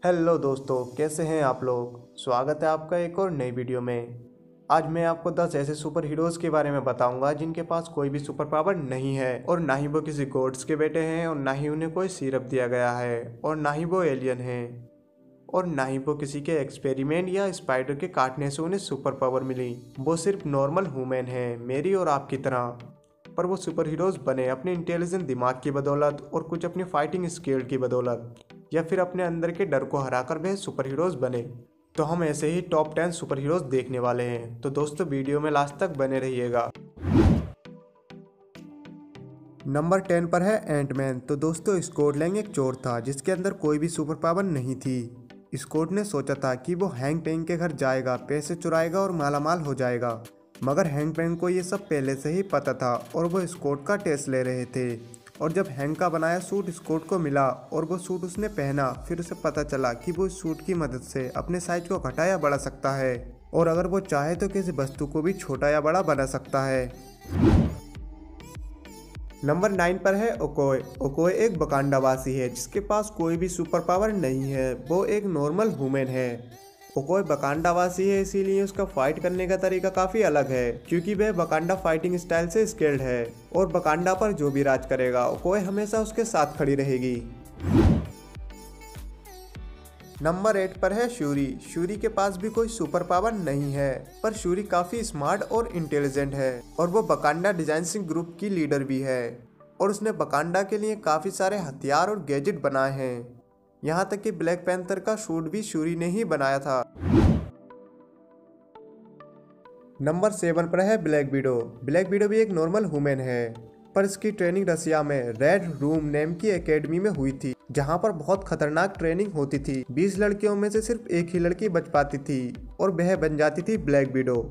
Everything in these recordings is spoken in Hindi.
हेलो दोस्तों, कैसे हैं आप लोग। स्वागत है आपका एक और नई वीडियो में। आज मैं आपको 10 ऐसे सुपर हीरोज़ के बारे में बताऊंगा जिनके पास कोई भी सुपर पावर नहीं है और ना ही वो किसी गॉड्स के बेटे हैं और ना ही उन्हें कोई सिरप दिया गया है और ना ही वो एलियन हैं और ना ही वो किसी के एक्सपेरिमेंट या स्पाइडर के काटने से उन्हें सुपर पावर मिली। वो सिर्फ नॉर्मल ह्यूमन हैं, मेरी और आपकी तरह। पर वो सुपर हीरोज़ बने अपने इंटेलिजेंट दिमाग की बदौलत और कुछ अपनी फाइटिंग स्किल की बदौलत, या फिर अपने अंदर के डर को हराकर वह सुपर हीरोज़ बने। तो हम ऐसे ही टॉप 10 सुपर हीरोज़ देखने वाले हैं, तो दोस्तों वीडियो में लास्ट तक बने रहिएगा। नंबर 10 पर है एंटमैन। तो दोस्तों, स्कॉट लैंग एक चोर था जिसके अंदर कोई भी सुपर पावर नहीं थी। स्कॉट ने सोचा था कि वो हैंक पेंग के घर जाएगा, पैसे चुराएगा और मालामाल हो जाएगा। मगर हैंक पेंग को ये सब पहले से ही पता था और वो स्कॉट का टेस्ट ले रहे थे। और जब हैंक का बनाया सूट स्कॉट को मिला और वो सूट उसने पहना, फिर उसे पता चला कि वो इस सूट की मदद से अपने साइज को घटा या बढ़ा सकता है और अगर वो चाहे तो किसी वस्तु को भी छोटा या बड़ा बना सकता है। नंबर 9 पर है ओकोए। ओकोए एक बकांडावासी है जिसके पास कोई भी सुपर पावर नहीं है, वो एक नॉर्मल ह्यूमन है। ओकोए बकांडावासी है, इसीलिए उसका फाइट करने का तरीका काफ़ी अलग है क्योंकि वह बकांडा फाइटिंग स्टाइल से स्किल्ड है और बकांडा पर जो भी राज करेगा ओकोए हमेशा उसके साथ खड़ी रहेगी। नंबर 8 पर है शूरी। शूरी के पास भी कोई सुपर पावर नहीं है, पर शूरी काफ़ी स्मार्ट और इंटेलिजेंट है और वो बकांडा डिजाइनिंग ग्रुप की लीडर भी है और उसने बकांडा के लिए काफ़ी सारे हथियार और गैजेट बनाए हैं। यहाँ तक कि ब्लैक पैंथर का सूट भी शूरी ने ही बनाया था। नंबर 7 पर है ब्लैक विडो। ब्लैक विडो भी एक नॉर्मल ह्यूमन है, पर इसकी ट्रेनिंग रसिया में रेड रूम नेम की एकेडमी में हुई थी जहाँ पर बहुत खतरनाक ट्रेनिंग होती थी। 20 लड़कियों में से सिर्फ एक ही लड़की बच पाती थी और वह बन जाती थी ब्लैक विडो।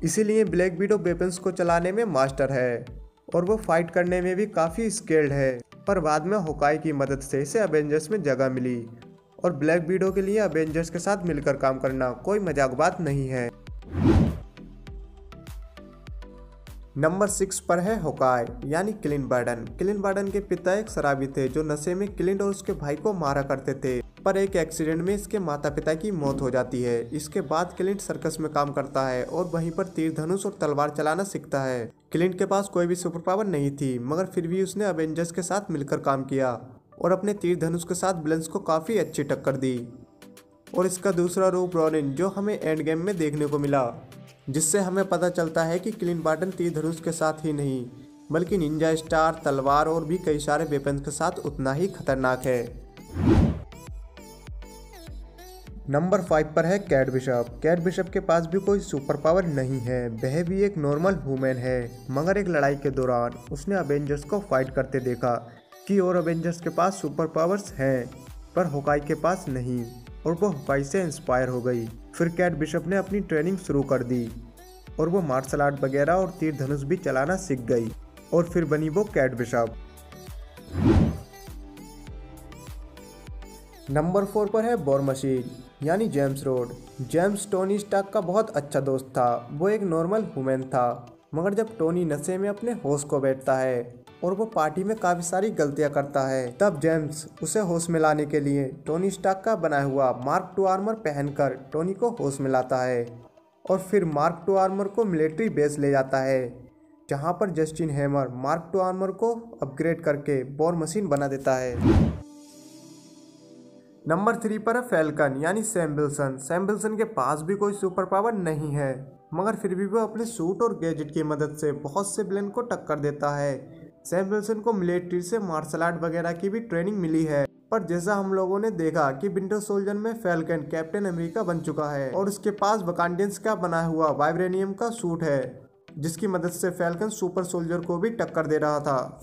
इसीलिए ब्लैक विडो वेपन्स को चलाने में मास्टर है और वो फाइट करने में भी काफ़ी स्किल्ड है। पर बाद में होकाई की मदद से इसे अवेंजर्स में जगह मिली और ब्लैक विडो के लिए अवेंजर्स के साथ मिलकर काम करना कोई मजाक बात नहीं है। नंबर 6 पर है होकाई यानी क्लिंट बार्टन। क्लिंट बार्टन के पिता एक शराबी थे जो नशे में क्लिंट और उसके भाई को मारा करते थे, पर एक एक्सीडेंट में इसके माता पिता की मौत हो जाती है। इसके बाद क्लिंट सर्कस में काम करता है और वहीं पर तीर धनुष और तलवार चलाना सीखता है। क्लिंट के पास कोई भी सुपर पावर नहीं थी, मगर फिर भी उसने अवेंजर्स के साथ मिलकर काम किया और अपने तीर धनुष के साथ विलन्स को काफ़ी अच्छी टक्कर दी। और इसका दूसरा रूप रॉनिन, जो हमें एंड गेम में देखने को मिला, जिससे हमें पता चलता है कि क्लिंट बार्टन तीर धनुष के साथ ही नहीं बल्कि निंजा स्टार, तलवार और भी कई सारे वेपन्स के साथ उतना ही खतरनाक है। नंबर 5 पर है कैट बिशप। कैट बिशप के पास भी कोई सुपर पावर नहीं है, वह भी एक नॉर्मल ह्यूमन है, मगर एक लड़ाई के दौरान उसने अवेंजर्स को फाइट करते देखा कि और अवेंजर्स के पास सुपर पावर्स हैं पर होकाई के पास नहीं, और वो होकाई से इंस्पायर हो गई। फिर कैट बिशप ने अपनी ट्रेनिंग शुरू कर दी और वो मार्शल आर्ट वगैरह और तीर धनुष भी चलाना सीख गई और फिर बनी वो कैट बिशप। नंबर 4 पर है वॉर मशीन यानी James Rhodes. James Tony Stark का बहुत अच्छा दोस्त था। वो एक नॉर्मल ह्यूमन था, मगर जब टोनी नशे में अपने होश को बैठता है और वो पार्टी में काफ़ी सारी गलतियां करता है, तब जेम्स उसे होश में लाने के लिए टोनी स्टार्क का बनाया हुआ मार्क 2 आर्मर पहनकर टोनी को होश में लाता है और फिर मार्क 2 आर्मर को मिलिट्री बेस ले जाता है, जहां पर जस्टिन हैमर मार्क 2 आर्मर को अपग्रेड करके वॉर मशीन बना देता है। नंबर 3 पर है फैल्कन यानी सैम विल्सन। सैम विल्सन के पास भी कोई सुपर पावर नहीं है, मगर फिर भी वो अपने सूट और गैजेट की मदद से बहुत से विलेन को टक्कर देता है। सैम विल्सन को मिलिट्री से मार्शल आर्ट वगैरह की भी ट्रेनिंग मिली है, पर जैसा हम लोगों ने देखा कि विंटर सोल्जर में फैल्कन कैप्टन अमेरिका बन चुका है और उसके पास वकांडियंस का बनाया हुआ वाइब्रेनियम का सूट है, जिसकी मदद से फैल्कन सुपर सोल्जर को भी टक्कर दे रहा था।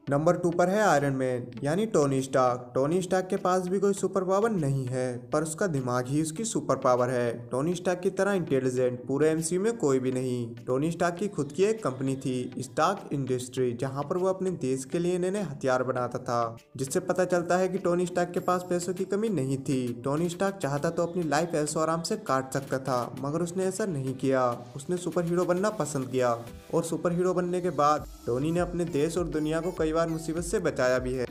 नंबर 2 पर है आयरन मैन यानी टोनी स्टार्क। टोनी स्टार्क के पास भी कोई सुपर पावर नहीं है, पर उसका दिमाग ही उसकी सुपर पावर है। टोनी स्टार्क की तरह इंटेलिजेंट पूरे एमसीयू में कोई भी नहीं। टोनी स्टार्क की खुद की एक कंपनी थी, स्टार्क इंडस्ट्री, जहां पर वो अपने देश के लिए नए हथियार बनाता था, जिससे पता चलता है कि टोनी स्टार्क के पास पैसों की कमी नहीं थी। टोनी स्टार्क चाहता तो अपनी लाइफ ऐशो आराम से काट सकता था, मगर उसने ऐसा नहीं किया। उसने सुपर हीरो बनना पसंद किया और सुपर हीरो बनने के बाद टोनी ने अपने देश और दुनिया को कई बार मुसीबत से बचाया भी है।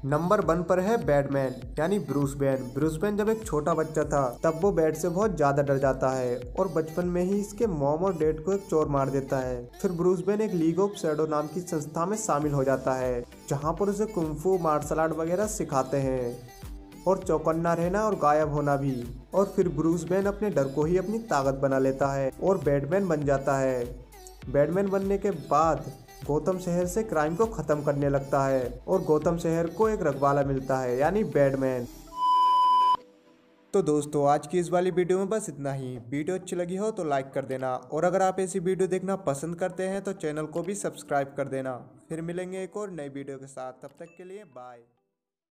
नंबर 1 पर है बैटमैन यानी ब्रूस वेन। ब्रूस वेन जब एक छोटा बच्चा था तब वो बैट से बहुत ज्यादा डर जाता है और बचपन में ही इसके मॉम और डैड को एक चोर मार देता है। फिर ब्रूस वेन एक लीग ऑफ शैडो नाम की संस्था में शामिल हो जाता है जहाँ पर उसे कुंफू, मार्शल आर्ट वगैरह सिखाते हैं और चौकन्ना रहना और गायब होना भी। और फिर ब्रूस वेन अपने डर को ही अपनी ताकत बना लेता है और बैटमैन बन जाता है। बैटमैन बनने के बाद गौथम शहर से क्राइम को खत्म करने लगता है और गौथम शहर को एक रखवाला मिलता है यानी बैटमैन। तो दोस्तों आज की इस वाली वीडियो में बस इतना ही। वीडियो अच्छी लगी हो तो लाइक कर देना और अगर आप ऐसी वीडियो देखना पसंद करते हैं तो चैनल को भी सब्सक्राइब कर देना। फिर मिलेंगे एक और नई वीडियो के साथ, तब तक के लिए बाय।